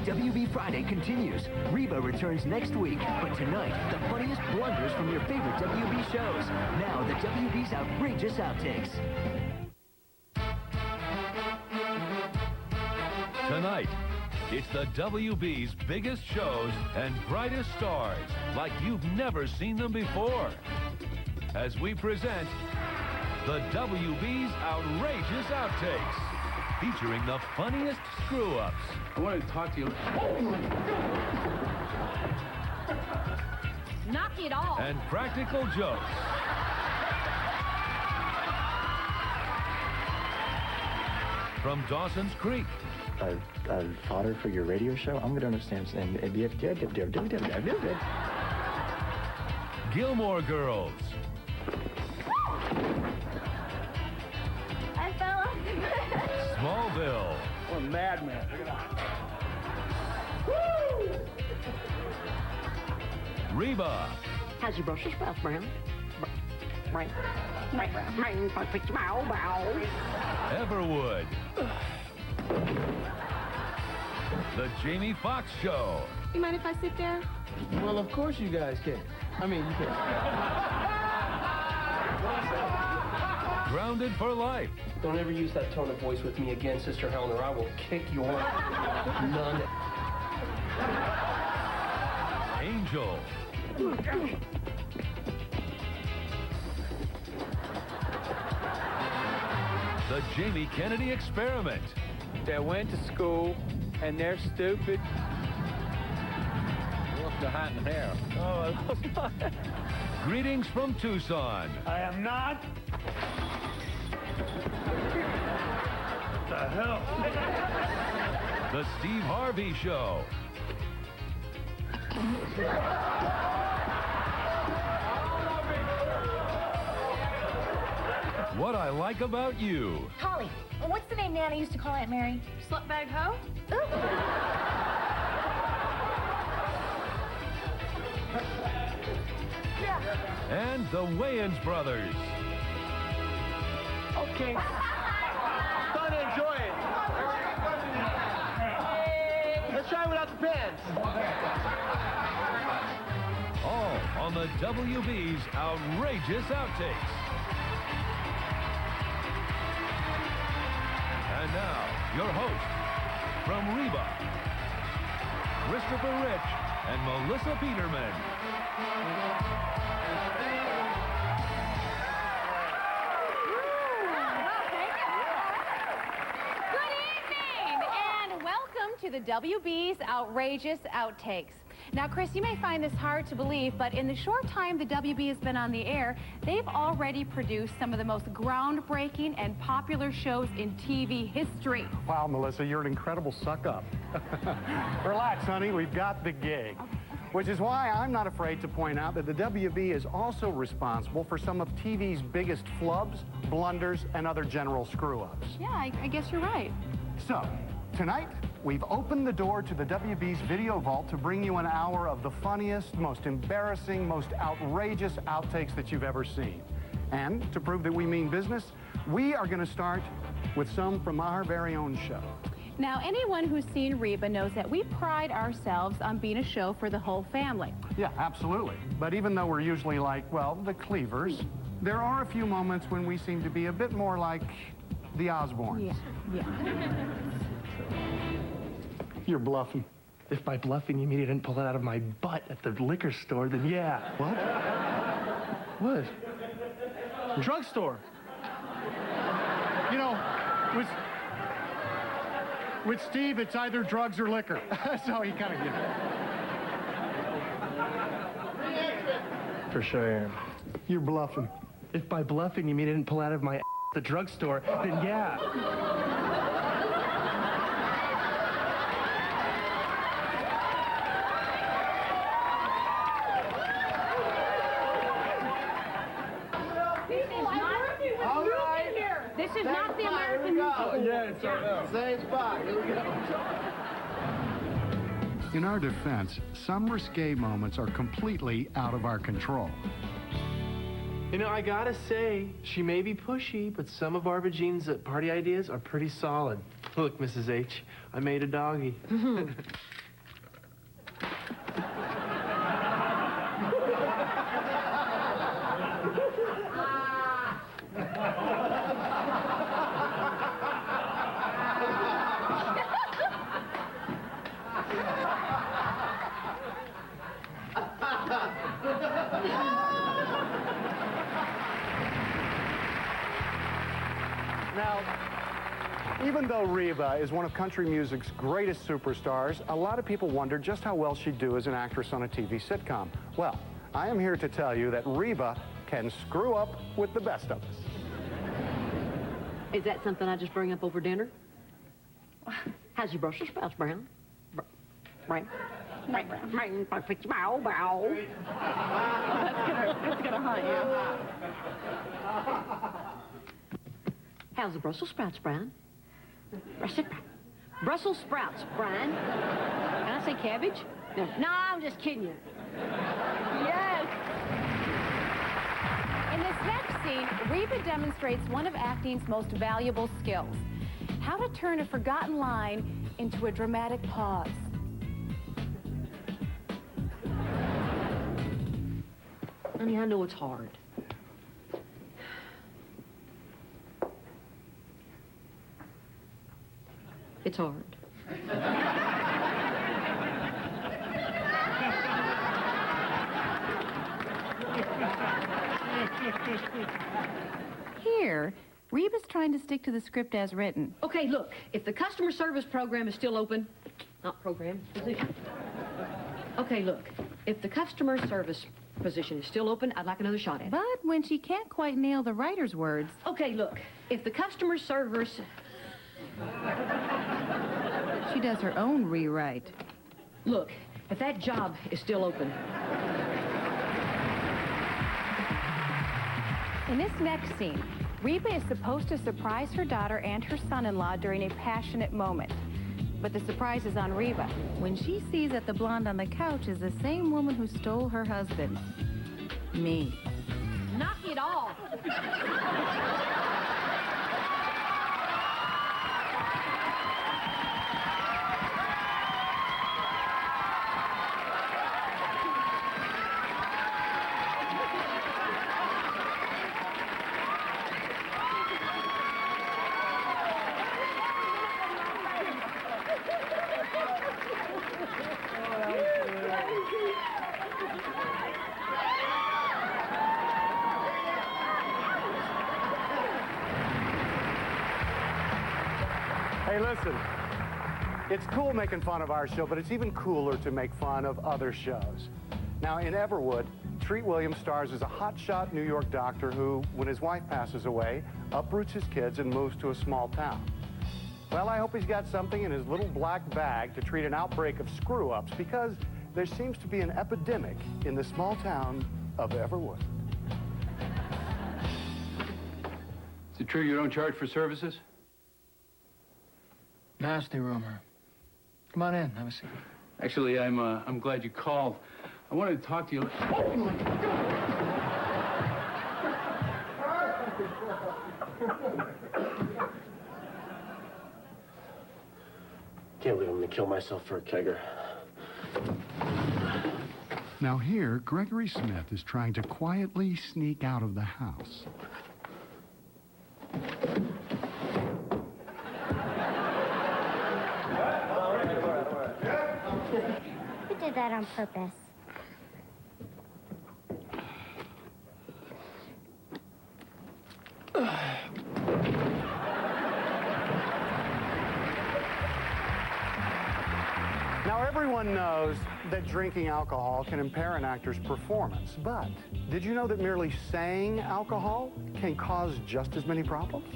WB Friday continues. Reba returns next week, but tonight, the funniest blunders from your favorite WB shows. Now, the WB's outrageous outtakes. Tonight, it's the WB's biggest shows and brightest stars like you've never seen them before. As we present the WB's outrageous outtakes, featuring the funniest screw-ups. I wanted to talk to you. Knock it off. And practical jokes. From Dawson's Creek. Fodder for your radio show? I'm going to understand. Gilmore Girls. I fell off the bed. Smallville. I'm a madman. Reba. How's your Brussels sprouts, Brown? Brown. Everwood. The Jamie Foxx Show. You mind if I sit there? Well, of course you guys can. I mean, you can. Grounded for Life. Don't ever use that tone of voice with me again, Sister Helen, or I will kick your nun. Angel. The Jamie Kennedy Experiment. They went to school, and they're stupid. What's behind the hair? Oh, that's not... Greetings from Tucson. I am not. What the hell? The Steve Harvey Show. What I Like About You. Holly, what's the name Nana used to call Aunt Mary? Slutbag hoe? And the Wayans Brothers. Okay. Fun to enjoy it. Let's try it without the pants. All on the WB's outrageous outtakes. And now, your hosts, from Reba, Christopher Rich and Melissa Peterman. Good evening, and welcome to the WB's Outrageous Outtakes. Now, Chris, you may find this hard to believe, but in the short time the WB has been on the air, they've already produced some of the most groundbreaking and popular shows in TV history. Wow, Melissa, you're an incredible suck-up. Relax, honey, we've got the gig. Which is why I'm not afraid to point out that the WB is also responsible for some of TV's biggest flubs, blunders, and other general screw-ups. Yeah, I guess you're right. So, tonight, we've opened the door to the WB's video vault to bring you an hour of the funniest, most embarrassing, most outrageous outtakes that you've ever seen. And to prove that we mean business, we are going to start with some from our very own show. Now, anyone who's seen Reba knows that we pride ourselves on being a show for the whole family. Yeah, absolutely. But even though we're usually like, well, the Cleavers, there are a few moments when we seem to be a bit more like the Osbournes. Yeah. You're bluffing. If by bluffing you mean you didn't pull it out of my butt at the liquor store, then yeah. What? What? Drugstore. You know, with Steve, it's either drugs or liquor. So he kind of gets it. For sure. You're bluffing. If by bluffing you mean you didn't pull out of my at the drugstore, then yeah. This is not the American Music. Yeah, it's same spot. Here we go. In our defense, some risque moments are completely out of our control. You know, I gotta say, she may be pushy, but some of Barbara Jean's party ideas are pretty solid. Look, Mrs. H, I made a doggy. Now, even though Reba is one of country music's greatest superstars, a lot of people wonder just how well she'd do as an actress on a TV sitcom. Well, I am here to tell you that Reba can screw up with the best of us. Is that something I just bring up over dinner? How's your Brussels sprouts, Brown? Brown? Bow, bow. That's gonna haunt you. How's the Brussels sprouts, Brown? Brussels sprouts, Brian. Can I say cabbage? No, I'm just kidding you. Yes. In this next scene, Reba demonstrates one of acting's most valuable skills: how to turn a forgotten line into a dramatic pause. Honey, I know it's hard. It's hard. Here, Reba's trying to stick to the script as written. Okay, look, if the customer service program is still open, not program, position. Okay, look, if the customer service position is still open, I'd like another shot at it. But when she can't quite nail the writer's words... Okay, look, if the customer service... She does her own rewrite. Look, if that job is still open... In this next scene, Reba is supposed to surprise her daughter and her son-in-law during a passionate moment. But the surprise is on Reba when she sees that the blonde on the couch is the same woman who stole her husband. Me. Knock it off! Hey, listen, it's cool making fun of our show, but it's even cooler to make fun of other shows. Now, in Everwood, Treat Williams stars as a hotshot New York doctor who, when his wife passes away, uproots his kids and moves to a small town. Well, I hope he's got something in his little black bag to treat an outbreak of screw-ups, because there seems to be an epidemic in the small town of Everwood. Is it true you don't charge for services? Nasty rumor. Come on in, have a seat. Actually, I'm glad you called. I wanted to talk to you. Oh, my God! Can't believe I'm gonna kill myself for a kegger. Now here, Gregory Smith is trying to quietly sneak out of the house. You did that on purpose. Now, everyone knows that drinking alcohol can impair an actor's performance, but did you know that merely saying alcohol can cause just as many problems?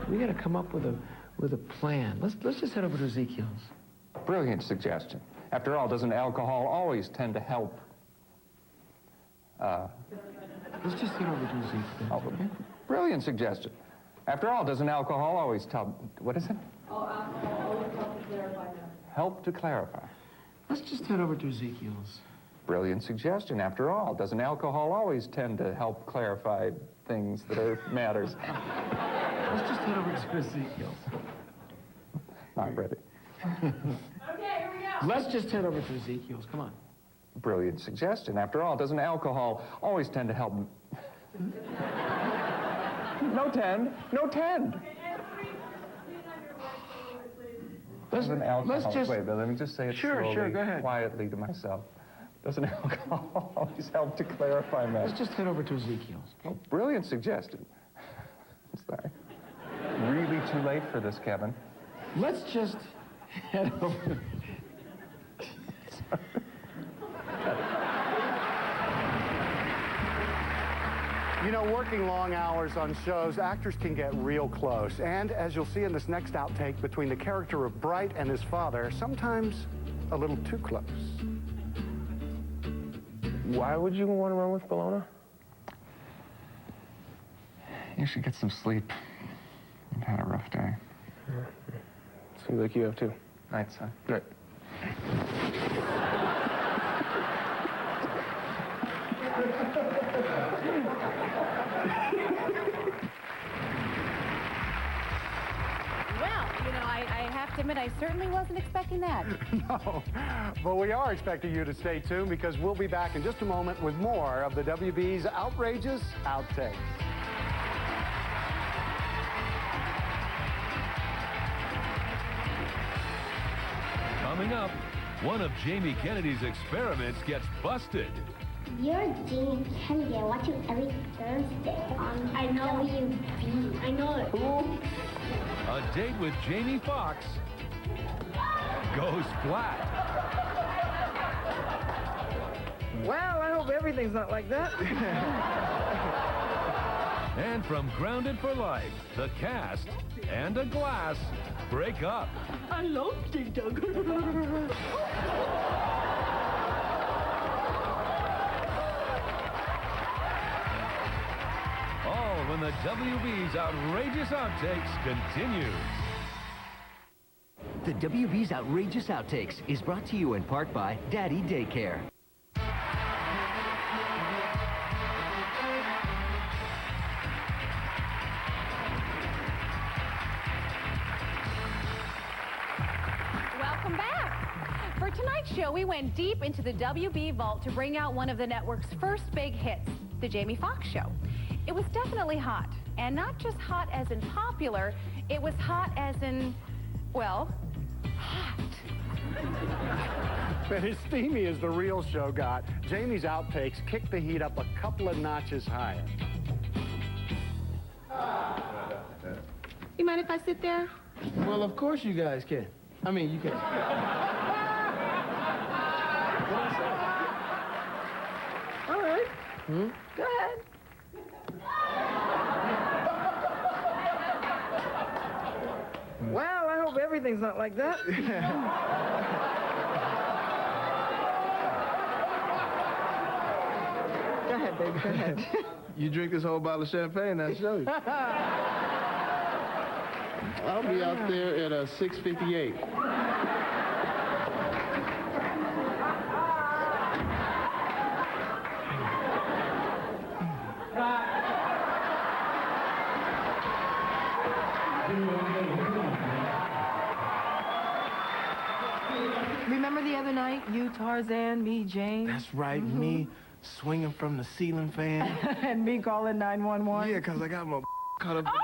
We gotta come up with a plan. Let's just head over to Ezekiel's. Brilliant suggestion. After all, doesn't alcohol always tend to help? Let's just head over to Ezekiel's. Oh, okay? Brilliant suggestion. After all, doesn't alcohol always tell? What is it? Oh, alcohol always helps to clarify that. Help to clarify. Let's just head over to Ezekiel's. Brilliant suggestion. After all, doesn't alcohol always tend to help clarify things that are matters? Let's just head over to Ezekiel's. Not ready. Okay, here we go. Let's just head over to Ezekiel's. Come on. Brilliant suggestion. After all, doesn't alcohol always tend to help? No tend. No tend. Let's just... Wait, but let me just say it slowly, Sure, go ahead. quietly to myself. Doesn't alcohol always help to clarify matters? Let's just head over to Ezekiel's, okay? Oh, brilliant suggestion. Sorry. Really too late for this, Kevin. Let's just head over... You know, working long hours on shows, actors can get real close. And as you'll see in this next outtake, between the character of Bright and his father, sometimes a little too close. Why would you want to run with Bologna? You should get some sleep. I've had a rough day. Seems like you have too. Night, son. Night. Well, you know, I have to admit, I certainly wasn't expecting that. No, but we are expecting you to stay tuned because we'll be back in just a moment with more of the WB's Outrageous Outtakes. Coming up, one of Jamie Kennedy's experiments gets busted. You're Jamie Kennedy. I watch you every Thursday on WB. I know it. A date with Jamie Foxx goes flat. Well, I hope everything's not like that. And from Grounded for Life, the cast and a glass break up. I love Dig Dug. All when the WB's Outrageous Outtakes continues. The WB's Outrageous Outtakes is brought to you in part by Daddy Daycare. Welcome back. For tonight's show, we went deep into the WB vault to bring out one of the network's first big hits, The Jamie Foxx Show. It was definitely hot, and not just hot as in popular, it was hot as in, well, hot. But as steamy as the real show got, Jamie's outtakes kicked the heat up a couple of notches higher. You mind if I sit there? Well, of course you guys can. I mean, you can. All right. Go ahead. Well, I hope everything's not like that. Go ahead, baby, go ahead. You drink this whole bottle of champagne, I'll show you. I'll be out there at 6:58. Remember the other night, you, Tarzan, me, Jane? That's right, me swinging from the ceiling fan. And me calling 911? Yeah, because I got my caught up. Oh!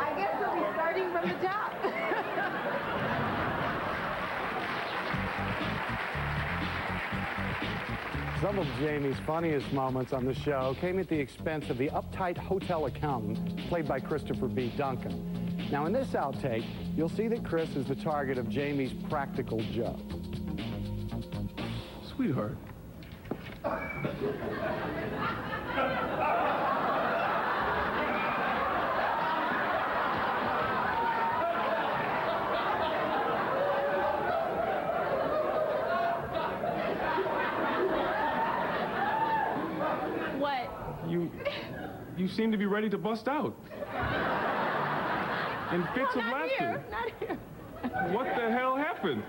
I guess we'll be starting from the top. Some of Jamie's funniest moments on the show came at the expense of the uptight hotel accountant, played by Christopher B. Duncan. Now, in this outtake, you'll see that Chris is the target of Jamie's practical joke. Sweetheart. What? You seem to be ready to bust out. in fits of laughter. Not here. What the hell happened?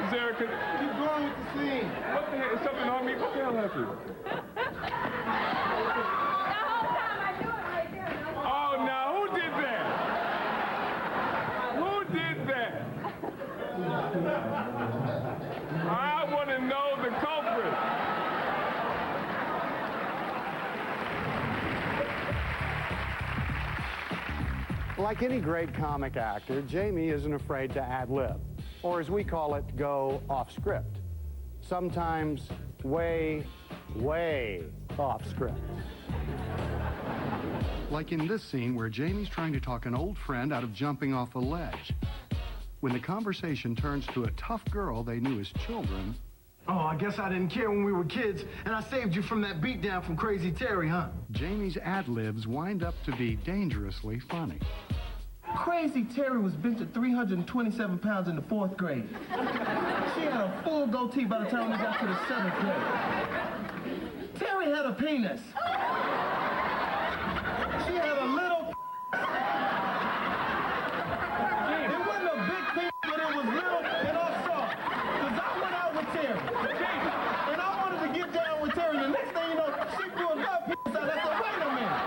Zara, keep going with the scene. What the hell? Is something on me? What the hell happened? Oh, now who did that? Who did that? I want to know the culprit. Like any great comic actor, Jamie isn't afraid to ad-lib, or as we call it, go off script. Sometimes way, way off script. Like in this scene where Jamie's trying to talk an old friend out of jumping off a ledge. When the conversation turns to a tough girl they knew as children. Oh, I guess I didn't care when we were kids, and I saved you from that beatdown from Crazy Terry, huh? Jamie's ad-libs wind up to be dangerously funny. Crazy Terry was bench at 327 pounds in the 4th grade. She had a full goatee by the time we got to the 7th grade. Terry had a penis. She had a little. It wasn't a big penis, but it was little and all soft. Because I went out with Terry. And I wanted to get down with Terry. The next thing you know, she threw a gut penis out. I said, wait a minute.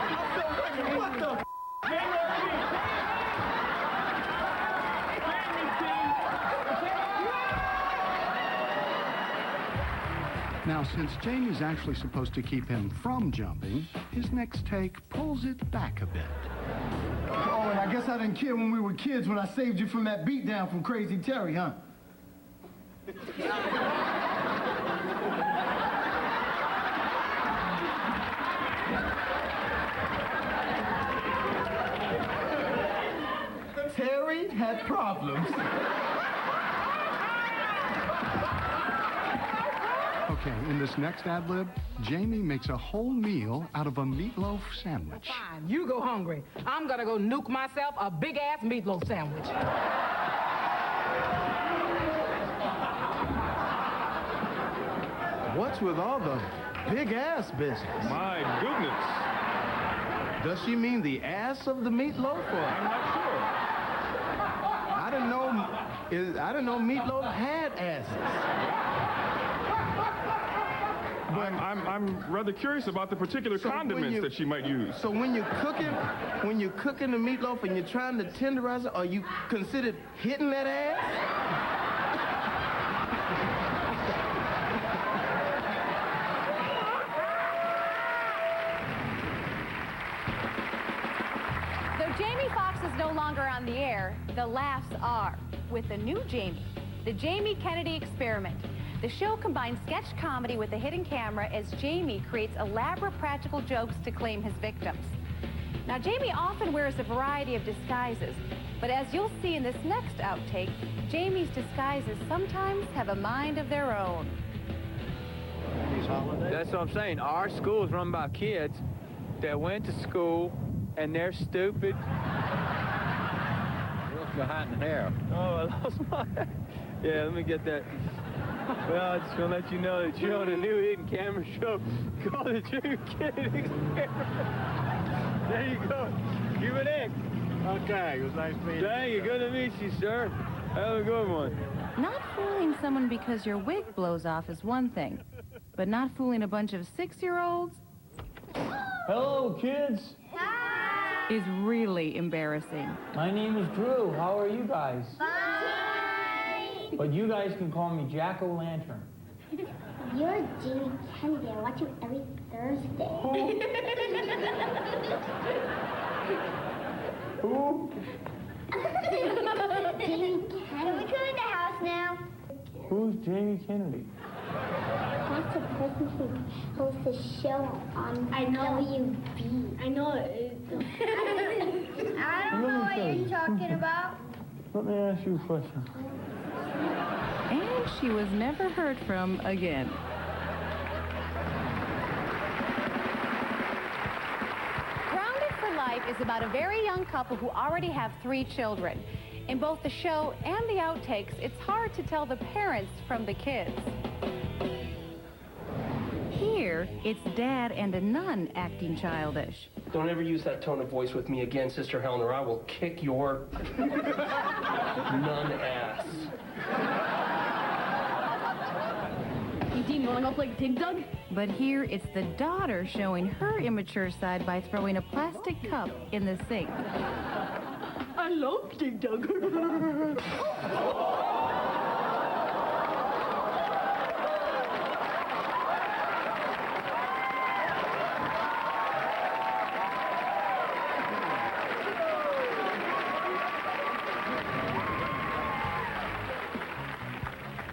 I said, wait, what the Now, since Jamie's actually supposed to keep him from jumping, his next take pulls it back a bit. Oh, and I guess I didn't care when we were kids when I saved you from that beatdown from Crazy Terry, huh? Terry had problems. Okay, in this next ad-lib, Jamie makes a whole meal out of a meatloaf sandwich. Fine, you go hungry. I'm gonna go nuke myself a big-ass meatloaf sandwich. What's with all the big-ass business? My goodness. Does she mean the ass of the meatloaf, or? I'm not sure. I didn't know meatloaf had asses. I'm rather curious about the particular condiments that she might use. So when you're cooking the meatloaf and you're trying to tenderize it, are you considered hitting that ass? Though Jamie Foxx is no longer on the air, the laughs are. With the new Jamie, the Jamie Kennedy Experiment. The show combines sketch comedy with a hidden camera as Jamie creates elaborate practical jokes to claim his victims. Now, Jamie often wears a variety of disguises, but as you'll see in this next outtake, Jamie's disguises sometimes have a mind of their own. That's what I'm saying. Our school is run by kids that went to school and they're stupid. What's behind the hair? Oh, I lost my hair. Yeah, let me get that. Well, I just want to let you know that you're on a new hidden camera show called the Jamie Kennedy Experiment. There you go. Give it in. Okay, it was nice meeting you. Thank you. Good to meet you, sir. Have a good one. Not fooling someone because your wig blows off is one thing, but not fooling a bunch of 6-year-olds Hello, kids. Hi. Is really embarrassing. My name is Drew. How are you guys? Bye. But you guys can call me Jack-O-Lantern. You're Jamie Kennedy. I watch you every Thursday. Who? Jamie Kennedy. Can we come in the house now? Who's Jamie Kennedy? That's the person who hosts the show on WB. I know it. I don't know what you're talking about. Let me ask you a question. And she was never heard from again. Grounded for Life is about a very young couple who already have 3 children. In both the show and the outtakes, it's hard to tell the parents from the kids. here, it's Dad and a nun acting childish. Don't ever use that tone of voice with me again, Sister Helen, or I will kick your nun ass. You want to go play Dig Dug? But here, it's the daughter showing her immature side by throwing a plastic cup in the sink. I love Dig Dug.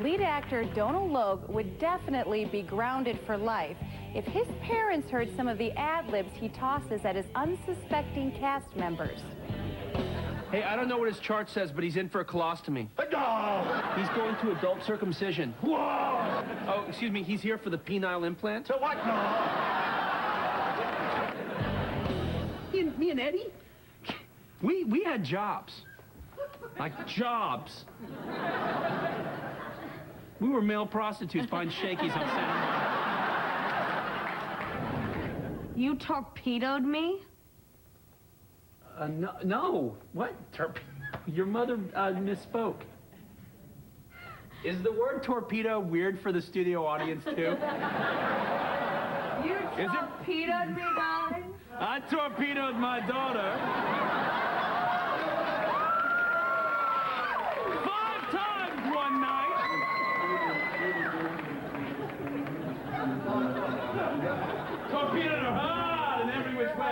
Lead actor Donald Logue would definitely be grounded for life if his parents heard some of the ad-libs he tosses at his unsuspecting cast members. Hey, I don't know what his chart says, but he's in for a colostomy. He's going to adult circumcision. Whoa! Oh, excuse me, he's here for the penile implant? So what? Me and Eddie? We had jobs. Like jobs. We were male prostitutes buying shakies on Saturday. You torpedoed me? No. What? Your mother misspoke. Is the word torpedo weird for the studio audience, too? You torpedoed me, darling? I torpedoed my daughter. 5 times one night. Torpedoed her hard in every which way.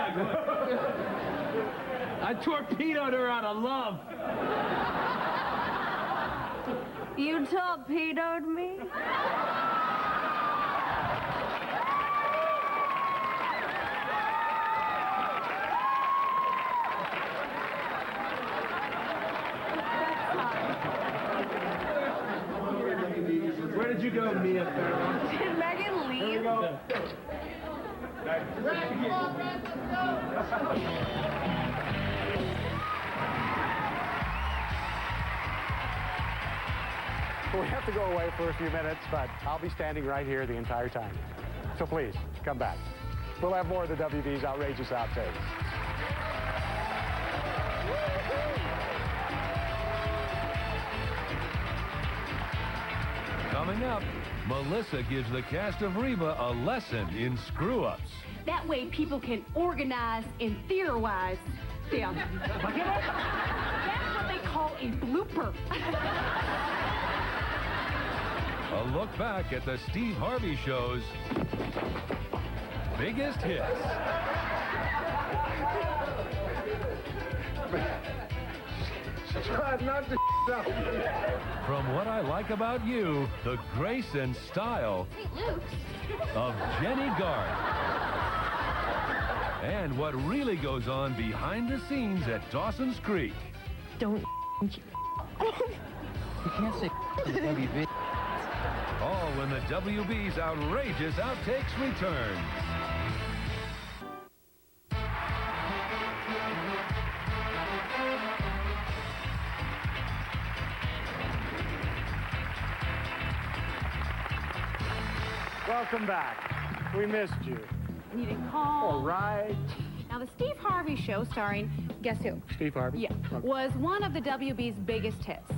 I torpedoed her out of love. You torpedoed me? Where did you go, Mia Farrow? Did Megan leave? Here we go. We have to go away for a few minutes, but I'll be standing right here the entire time. So please, come back. We'll have more of the WB's Outrageous Outtakes. Coming up, Melissa gives the cast of Reba a lesson in screw-ups. That way people can organize and theorize them. That's what they call a blooper. A look back at the Steve Harvey Show's biggest hits. Try not to out. From What I Like About You, the grace and style of Jenny Garth. And what really goes on behind the scenes at Dawson's Creek. Don't you can't say to the WB. All when the WB's Outrageous Outtakes returns. Welcome back. We missed you. You didn't call. All right. Now, the Steve Harvey Show, starring, guess who? Steve Harvey? Yeah, was one of the WB's biggest hits.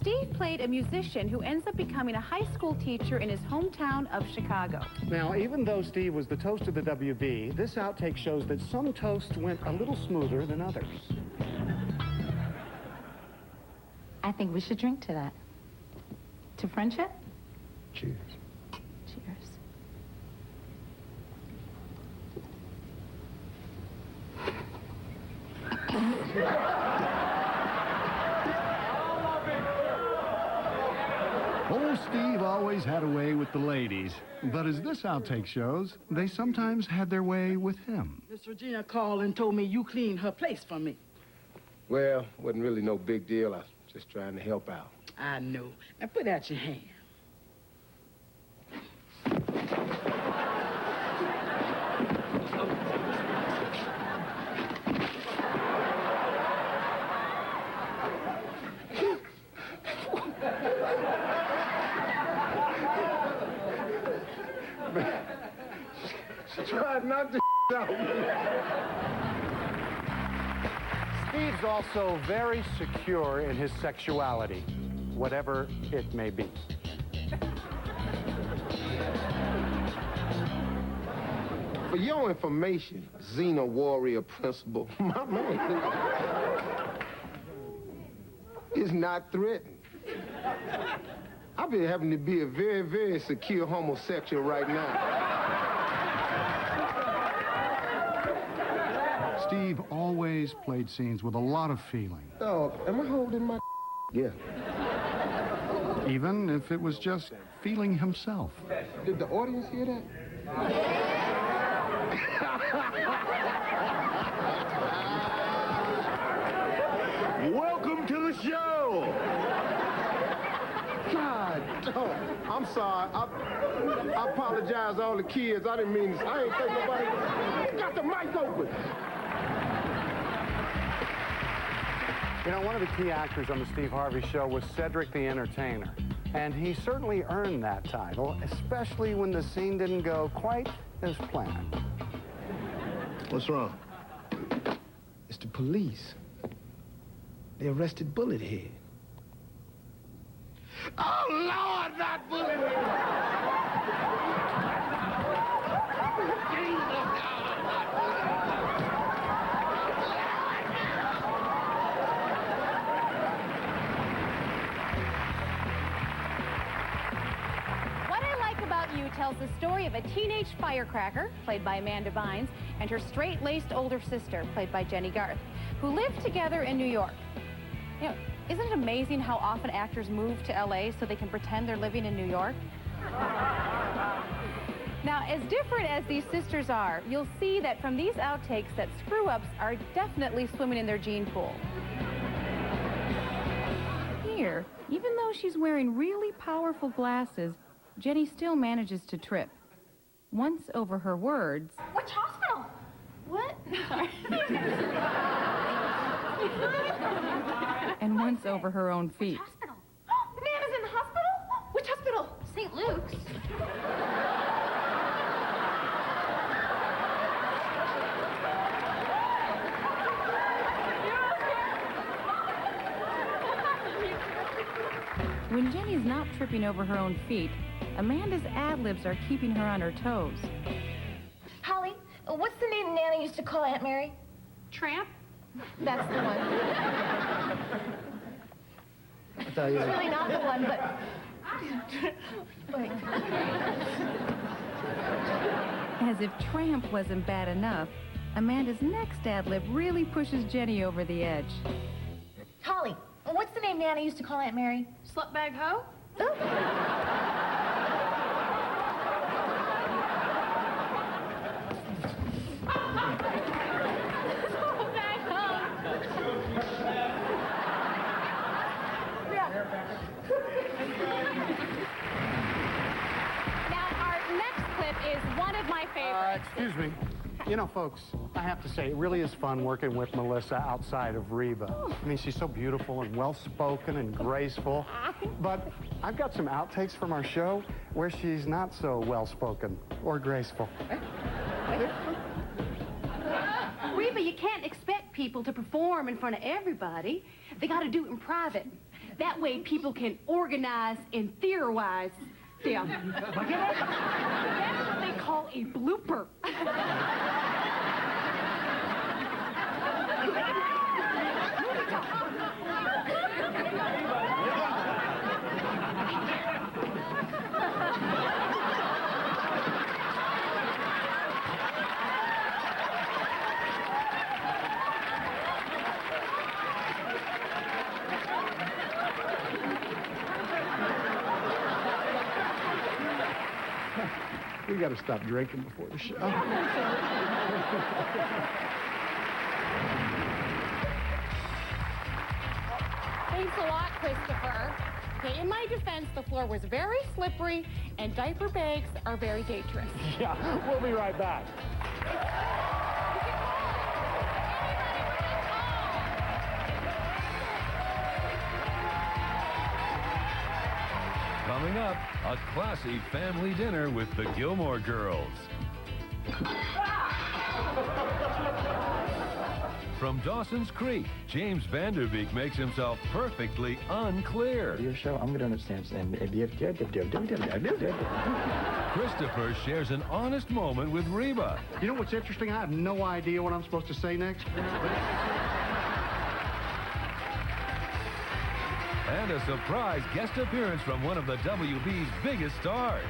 Steve played a musician who ends up becoming a high school teacher in his hometown of Chicago. Now, even though Steve was the toast of the WB, this outtake shows that some toasts went a little smoother than others. I think we should drink to that. To friendship? Cheers. Cheers. Old Steve always had a way with the ladies, but as this outtake shows, they sometimes had their way with him. Miss Regina called and told me you cleaned her place for me. Well, wasn't really no big deal. I was just trying to help out. I know. Now put out your hand. knock the out. Steve's also very secure in his sexuality, whatever it may be. For your information, Xena Warrior Principal, my man is not threatened. I've been having to be a very, very secure homosexual right now. Steve always played scenes with a lot of feeling. Oh, am I holding my... Yeah. Even if it was just feeling himself. Did the audience hear that? Welcome to the show. God, oh, I'm sorry. I apologize to all the kids. I didn't mean... I ain't think nobody... Got the mic open. You know, one of the key actors on the Steve Harvey Show was Cedric the Entertainer. And he certainly earned that title, especially when the scene didn't go quite as planned. What's wrong? It's the police. They arrested Bullethead. Oh, Lord, not Bullethead! You tells the story of a teenage firecracker, played by Amanda Bynes, and her straight-laced older sister, played by Jenny Garth, who lived together in New York. You know, isn't it amazing how often actors move to LA so they can pretend they're living in New York? Now, as different as these sisters are, you'll see that from these outtakes that screw-ups are definitely swimming in their gene pool. Here, even though she's wearing really powerful glasses, Jenny still manages to trip. Once over her words... Which hospital? What? and once over her own feet. Which hospital? The man is in the hospital? Which hospital? St. Luke's. When Jenny's not tripping over her own feet, Amanda's ad-libs are keeping her on her toes. Holly, what's the name Nana used to call Aunt Mary? Tramp? That's the one. It's really not the one, but... Wait. As if tramp wasn't bad enough, Amanda's next ad-lib really pushes Jenny over the edge. Holly, what's the name Nana used to call Aunt Mary? Slutbag hoe? Oh. Is one of my favorites. Excuse me. You know, folks, I have to say, it really is fun working with Melissa outside of Reba. I mean, she's so beautiful and well-spoken and graceful. But I've got some outtakes from our show where she's not so well-spoken or graceful. Reba, you can't expect people to perform in front of everybody. They got to do it in private. That way people can organize and theorize them. That's what they call a blooper. We got to stop drinking before the show. Thanks a lot, Christopher. Okay, in my defense, the floor was very slippery, and diaper bags are very dangerous. Yeah, we'll be right back. Coming up, a classy family dinner with the Gilmore Girls. from Dawson's Creek, James Vanderbeek makes himself perfectly unclear. Your show, I'm going to understand. Christopher shares an honest moment with Reba. You know what's interesting? I have no idea what I'm supposed to say next. And a surprise guest appearance from one of the WB's biggest stars.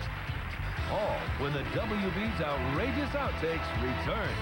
All when the WB's Outrageous Outtakes return.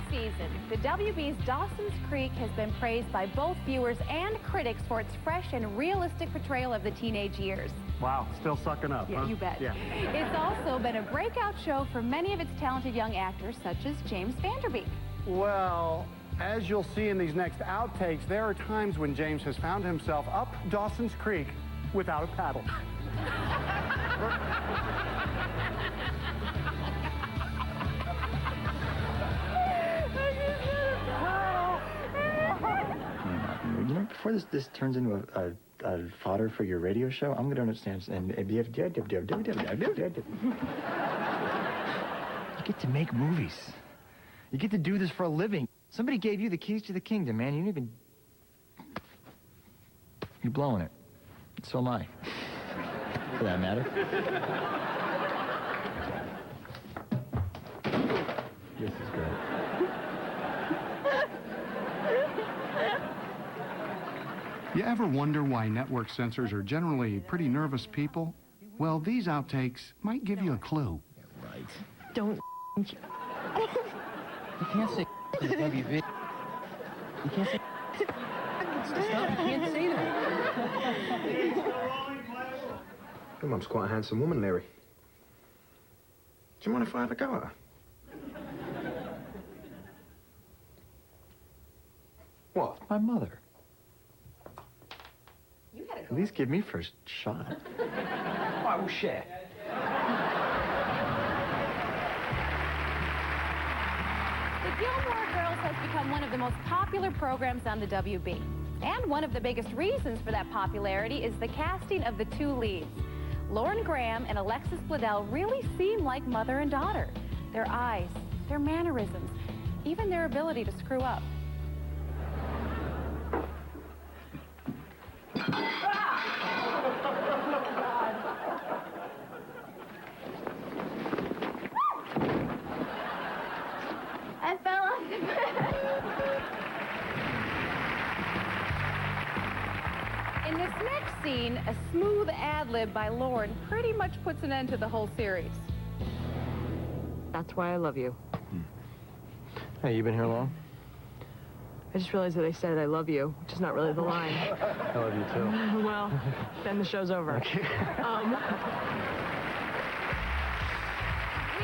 Season, the WB's Dawson's Creek has been praised by both viewers and critics for its fresh and realistic portrayal of the teenage years. Wow, still sucking up, Yeah, huh? you bet. Yeah. It's also been a breakout show for many of its talented young actors, such as James Vanderbeek. Well, as you'll see in these next outtakes, there are times when James has found himself up Dawson's Creek without a paddle. You know, before this turns into a fodder for your radio show, I'm going to understand. You get to make movies. You get to do this for a living. Somebody gave you the keys to the kingdom, man. You didn't even... You're blowing it. So am I. For that matter. This is great. You ever wonder why network censors are generally pretty nervous people? Well, these outtakes might give you a clue. Right. Don't. You can't say to the WB. You can't say. Stop. You can't say that. Your mum's quite a handsome woman, Larry. Do you mind if I have a go at her? What? My mother. At least give me first shot. All right, we'll share. The Gilmore Girls has become one of the most popular programs on the WB. And one of the biggest reasons for that popularity is the casting of the two leads. Lauren Graham and Alexis Bledel really seem like mother and daughter. Their eyes, their mannerisms, even their ability to screw up. I fell off the bed. In this next scene, a smooth ad-lib by Lauren pretty much puts an end to the whole series. That's why I love you. Hey, you been here long? I just realized that I said I love you, which is not really the line. I love you too. Well, then the show's over. Okay. We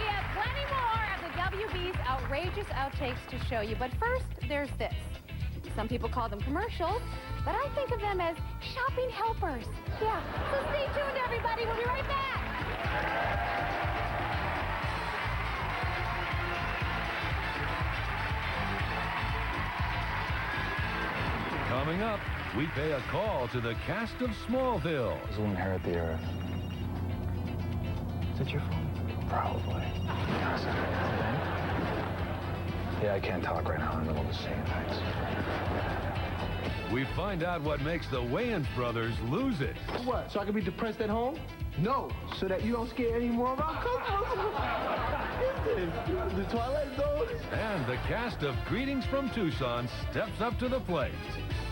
have plenty more of the WB's Outrageous Outtakes to show you, but first, there's this. Some people call them commercials, but I think of them as shopping helpers. Yeah, so stay tuned, everybody. We'll be right back. Coming up, we pay a call to the cast of Smallville. This will inherit the earth. Is it your fault? Probably. Yeah, I can't talk right now. I'm in the middle of the scene. Thanks. We find out what makes the Wayans brothers lose it. What, so I can be depressed at home? No, so that you don't scare any more of our customers. The Twilight Zone? And the cast of Greetings from Tucson steps up to the plate.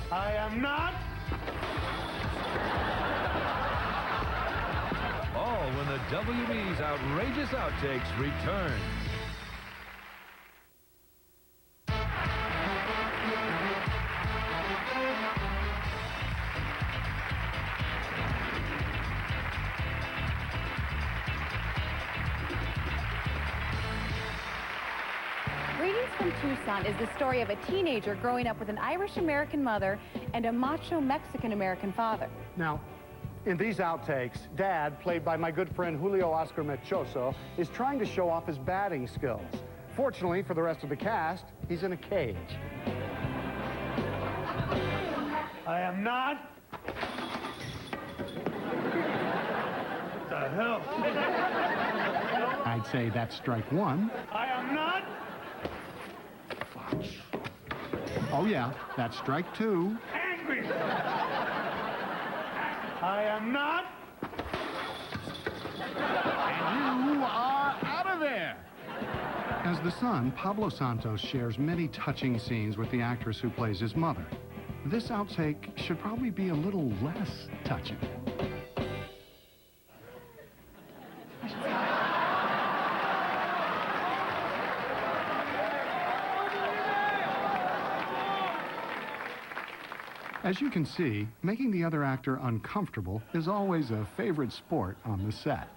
I am not. All when the WB's Outrageous Outtakes returns. Greetings from Tucson is the story of a teenager growing up with an Irish-American mother and a macho Mexican-American father. Now, in these outtakes, Dad, played by my good friend Julio Oscar Mechoso, is trying to show off his batting skills. Fortunately for the rest of the cast, he's in a cage. I am not. What the hell? I'd say that's strike one. I am not. Oh yeah, that's strike two. Angry. I am not. And you are out of there. As the son, Pablo Santos shares many touching scenes with the actress who plays his mother. This outtake should probably be a little less touching. As you can see, making the other actor uncomfortable is always a favorite sport on the set.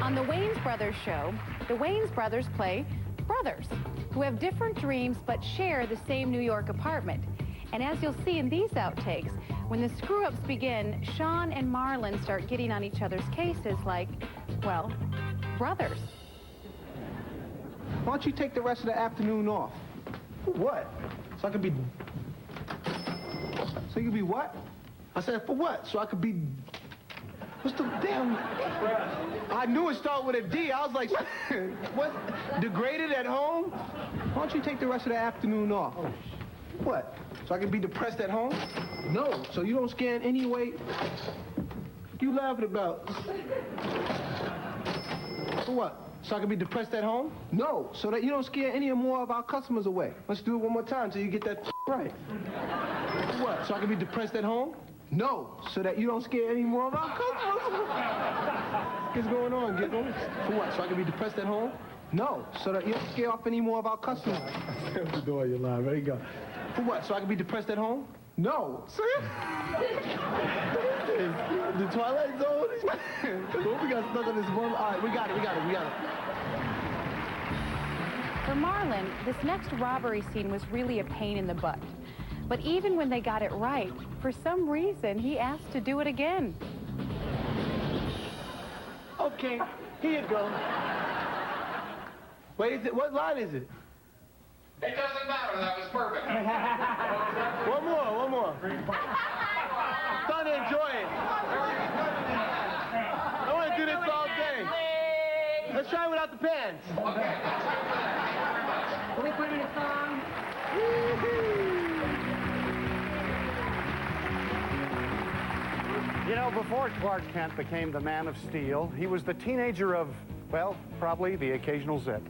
On the Wayans Brothers show, the Wayans brothers play brothers who have different dreams but share the same New York apartment. And as you'll see in these outtakes, when the screw-ups begin, Sean and Marlon start getting on each other's cases like, well, brothers. Why don't you take the rest of the afternoon off? For what? So I could be... So you could be what? I said, for what? So I could be... What's the damn... I knew it started with a D. I was like, what? Degraded at home? Why don't you take the rest of the afternoon off? What? So I can be depressed at home? No. So you don't scan anyway? You laughing about? For what? So I can be depressed at home? No. So that you don't scare any more of our customers away. Let's do it one more time till you get that right. For what? So I can be depressed at home? No. So that you don't scare any more of our customers. What's going on, Gizmo? For what? So I can be depressed at home? No. So that you don't scare off any more of our customers. Open the door, you're lying. There you go. For what? So I can be depressed at home? No. See? The Twilight Zone? We got stuck on this one. All right, we got it. For Marlon, this next robbery scene was really a pain in the butt. But even when they got it right, for some reason, he asked to do it again. Okay, here you go. Wait, what line is it? It doesn't matter, that was perfect. One more. Starting to enjoy it. I want to do this all day. Let's try it without the pants. Okay. Can we put in a song? You know, before Clark Kent became the Man of Steel, he was the teenager of, well, probably the occasional zip.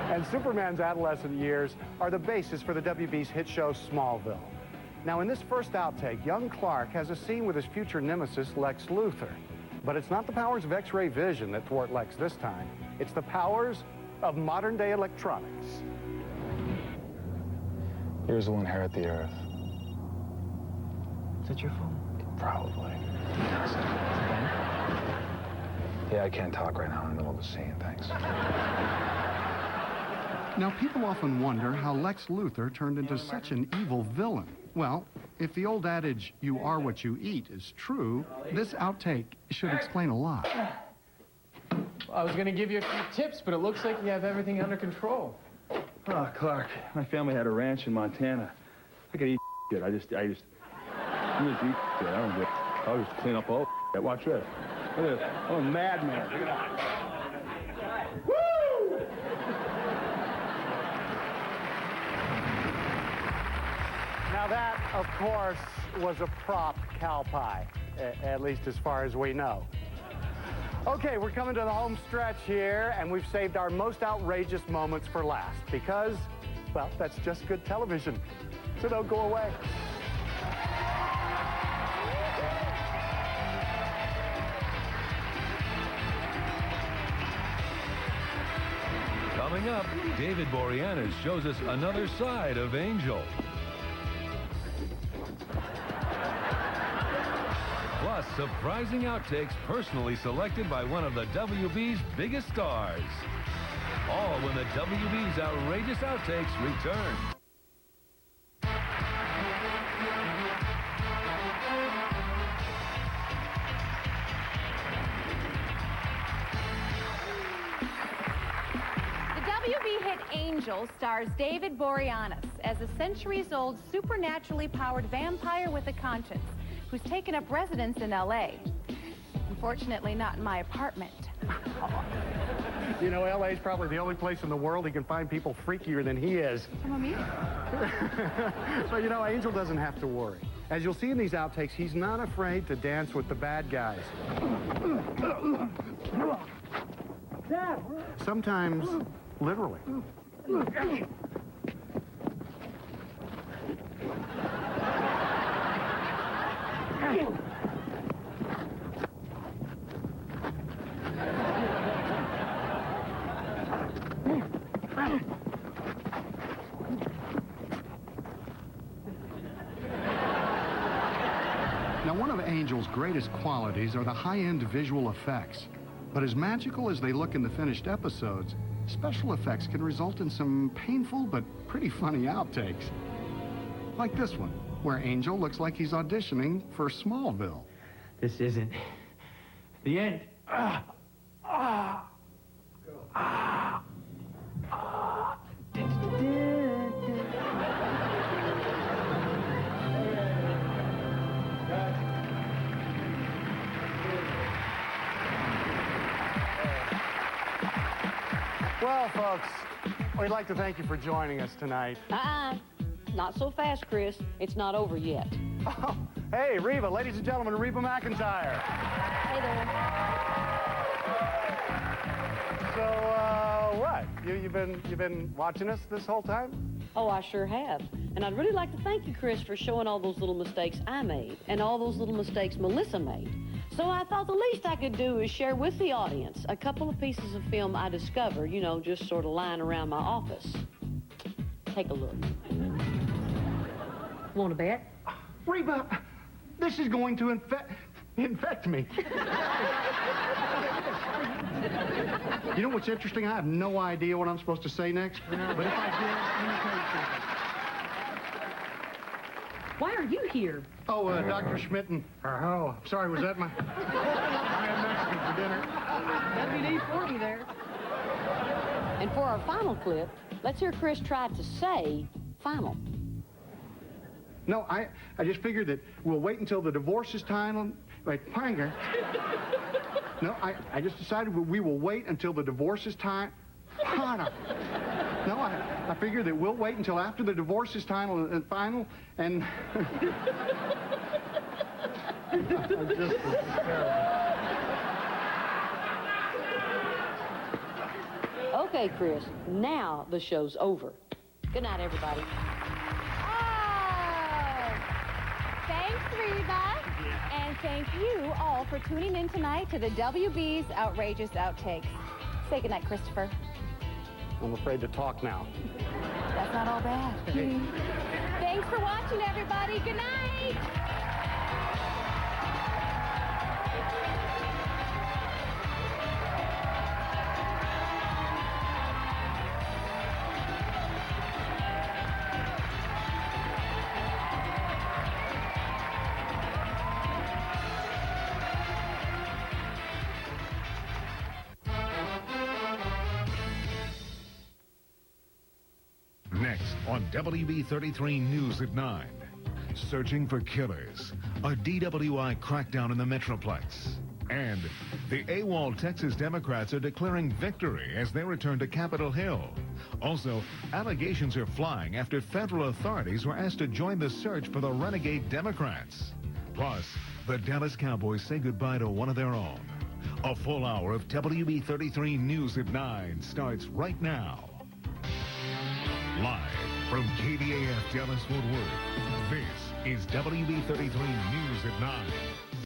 And Superman's adolescent years are the basis for the WB's hit show Smallville. Now, in this first outtake, young Clark has a scene with his future nemesis, Lex Luthor. But it's not the powers of X-ray vision that thwart Lex this time. It's the powers of modern-day electronics. Yours will inherit the Earth. Is that your phone? Probably. Yeah, I can't talk right now in the middle of the scene, thanks. Now, people often wonder how Lex Luthor turned into such an evil villain. Well, if the old adage, you are what you eat, is true, this outtake should explain a lot. I was going to give you a few tips, but it looks like you have everything under control. Oh, Clark, my family had a ranch in Montana. I could eat shit. I just eat shit. I don't get. I'll just clean up all shit. Watch this. Look at this. I'm a madman. Look at that. Woo! Now that, of course, was a prop cow pie, at least as far as we know. Okay, we're coming to the home stretch here, and we've saved our most outrageous moments for last because, well, that's just good television. So don't go away. Coming up, David Boreanaz shows us another side of Angel. Surprising outtakes personally selected by one of the WB's biggest stars. All when the WB's Outrageous Outtakes return. WB hit Angel stars David Boreanaz as a centuries-old supernaturally powered vampire with a conscience who's taken up residence in L.A. Unfortunately, not in my apartment. You know, L.A. is probably the only place in the world he can find people freakier than he is. Some of me? So, you know, Angel doesn't have to worry. As you'll see in these outtakes, he's not afraid to dance with the bad guys. Sometimes, literally. Now, one of Angel's greatest qualities are the high-end visual effects. But as magical as they look in the finished episodes, special effects can result in some painful but pretty funny outtakes. Like this one, where Angel looks like he's auditioning for Smallville. This isn't the end. Well, folks, we'd like to thank you for joining us tonight. Not so fast, Chris. It's not over yet. Oh, hey, Reba, ladies and gentlemen, Reba McEntire. Hey there. So, what? You've been watching us this whole time? Oh, I sure have. And I'd really like to thank you, Chris, for showing all those little mistakes I made and all those little mistakes Melissa made. So I thought the least I could do is share with the audience a couple of pieces of film I discovered, you know, just sort of lying around my office. Take a look. Want to bet? Reba, this is going to infect me. You know what's interesting? I have no idea what I'm supposed to say next. But if I did, let me tell you something. Why are you here? Oh, Dr. Schmitten. Oh, sorry, was that my... I had Mexican for dinner. That'd be E40 there. And for our final clip, let's hear Chris try to say final. No, I just figured that we'll wait until the divorce is time. Wait, Panger. No, I just decided we will wait until the divorce is time. Hana. No, I figured that we'll wait until after the divorce is final and final, and... Okay, Chris, now the show's over. Good night, everybody. Thanks, Reba. And thank you all for tuning in tonight to the WB's Outrageous Outtakes. Say goodnight, Christopher. I'm afraid to talk now. That's not all bad. Thanks for watching, everybody. Good night. Next on WB33 News at 9. Searching for killers. A DWI crackdown in the Metroplex. And the AWOL Texas Democrats are declaring victory as they return to Capitol Hill. Also, allegations are flying after federal authorities were asked to join the search for the renegade Democrats. Plus, the Dallas Cowboys say goodbye to one of their own. A full hour of WB33 News at 9 starts right now. Live from KDAF Dallas-Fort Worth, this is WB33 News at 9.